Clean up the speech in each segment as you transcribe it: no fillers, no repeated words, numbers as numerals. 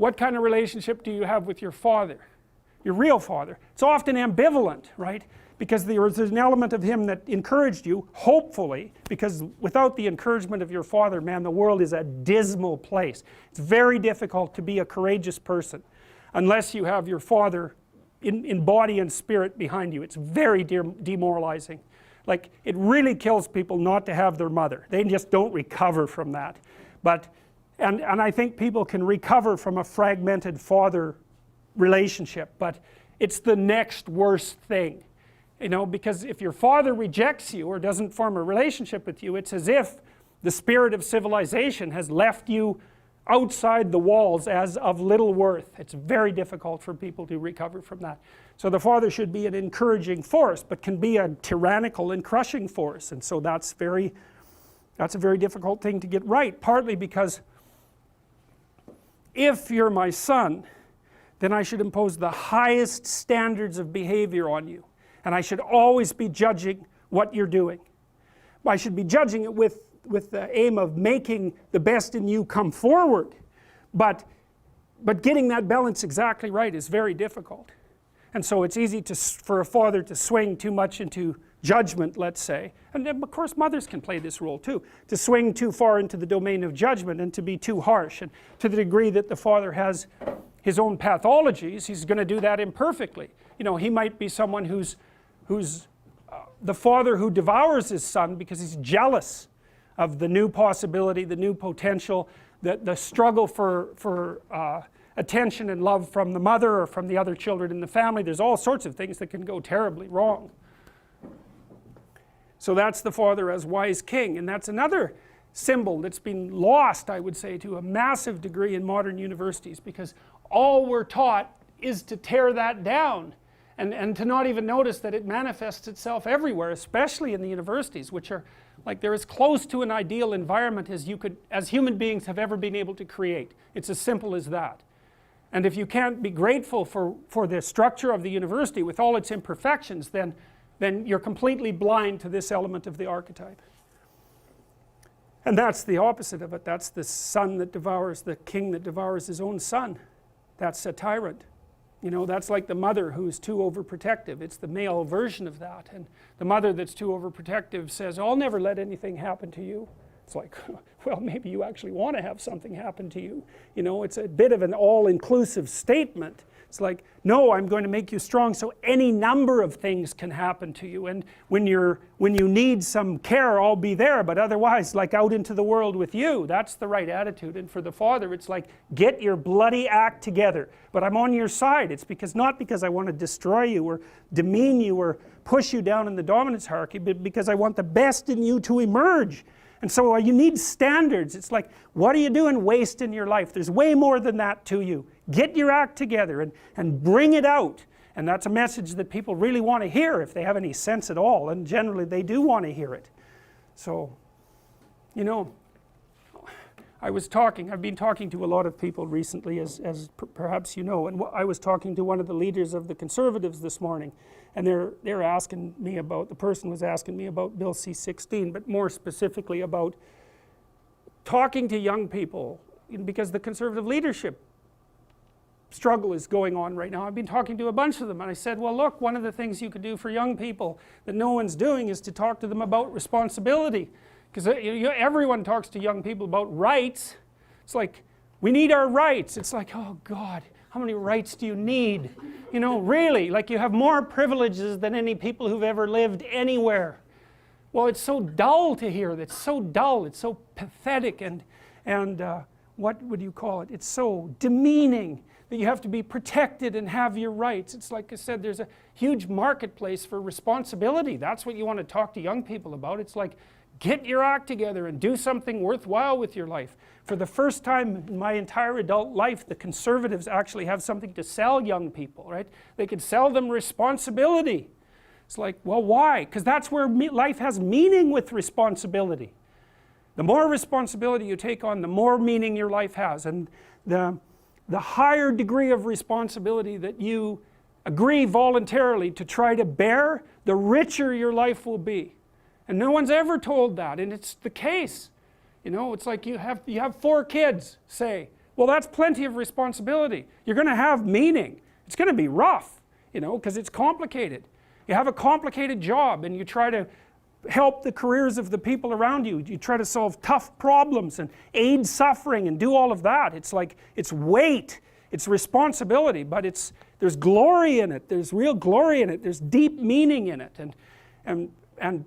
what kind of relationship do you have with your father, your real father? It's often ambivalent, right? Because there's an element of him that encouraged you, hopefully, because without the encouragement of your father, man, the world is a dismal place. It's very difficult to be a courageous person unless you have your father in body and spirit behind you. It's very demoralizing. Like, it really kills people not to have their mother. They just don't recover from that. And I think people can recover from a fragmented father relationship, but it's the next worst thing. You know, because if your father rejects you or doesn't form a relationship with you, it's as if the spirit of civilization has left you outside the walls as of little worth. It's very difficult for people to recover from that. So the father should be an encouraging force, but can be a tyrannical and crushing force. And so that's a very difficult thing to get right, partly because if you're my son, then I should impose the highest standards of behavior on you. And I should always be judging what you're doing. I should be judging it with the aim of making the best in you come forward. But getting that balance exactly right is very difficult. And so it's easy for a father to swing too much into judgment, let's say. And then, of course, mothers can play this role too. To swing too far into the domain of judgment and to be too harsh. And to the degree that the father has his own pathologies, he's going to do that imperfectly. You know, he might be someone who's the father who devours his son because he's jealous of the new possibility, the new potential, the struggle for attention and love from the mother or from the other children in the family. There's all sorts of things that can go terribly wrong. So that's the father as wise king, and that's another symbol that's been lost, I would say, to a massive degree in modern universities, because all we're taught is to tear that down. And to not even notice that it manifests itself everywhere, especially in the universities, which are like they're as close to an ideal environment as human beings have ever been able to create. It's as simple as that. And if you can't be grateful for the structure of the university with all its imperfections, then you're completely blind to this element of the archetype. And that's the opposite of it. That's the son that devours, the king that devours his own son. That's a tyrant. You know, that's like the mother who's too overprotective. It's the male version of that. And the mother that's too overprotective says, I'll never let anything happen to you. It's like, well, maybe you actually want to have something happen to you. You know, it's a bit of an all-inclusive statement. It's like, no, I'm going to make you strong so any number of things can happen to you. And when you need some care, I'll be there. But otherwise, like out into the world with you. That's the right attitude. And for the father, it's like, get your bloody act together. But I'm on your side. It's not because I want to destroy you or demean you or push you down in the dominance hierarchy, but because I want the best in you to emerge. And so you need standards. It's like, what are you doing wasting your life? There's way more than that to you. Get your act together and bring it out. And that's a message that people really want to hear if they have any sense at all. And generally they do want to hear it. So, you know, I've been talking to a lot of people recently, as perhaps you know, and I was talking to one of the leaders of the Conservatives this morning, and they're asking me about, the person was asking me about Bill C-16, but more specifically about talking to young people, because the Conservative leadership struggle is going on right now. I've been talking to a bunch of them, and I said, well, look, one of the things you could do for young people that no one's doing is to talk to them about responsibility. Because everyone talks to young people about rights. It's like, we need our rights. It's like, oh God, how many rights do you need? You know, really, like you have more privileges than any people who've ever lived anywhere. Well, it's so dull to hear that. It's so dull. It's so pathetic and what would you call it? It's so demeaning that you have to be protected and have your rights. It's like I said, there's a huge marketplace for responsibility. That's what you want to talk to young people about. It's like, get your act together and do something worthwhile with your life. For the first time in my entire adult life, the Conservatives actually have something to sell young people, right? They could sell them responsibility. It's like, well, why? Because that's where life has meaning with responsibility. The more responsibility you take on, the more meaning your life has. And the higher degree of responsibility that you agree voluntarily to try to bear, the richer your life will be. And no one's ever told that, and it's the case. You know, it's like you have 4 kids, say. Well, that's plenty of responsibility. You're going to have meaning. It's going to be rough, you know, because it's complicated. You have a complicated job and you try to help the careers of the people around you. You try to solve tough problems and aid suffering and do all of that. It's like, it's weight, it's responsibility, but there's glory in it. There's real glory in it. There's deep meaning in it. And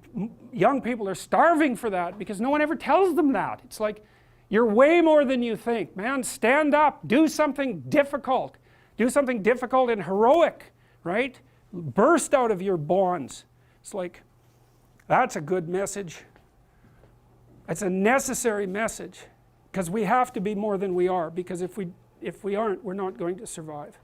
young people are starving for that because no one ever tells them that. It's like, you're way more than you think, man. Stand up, do something difficult. Do something difficult and heroic, right? Burst out of your bonds. It's like, that's a good message. It's a necessary message because we have to be more than we are, because if we aren't, we're not going to survive.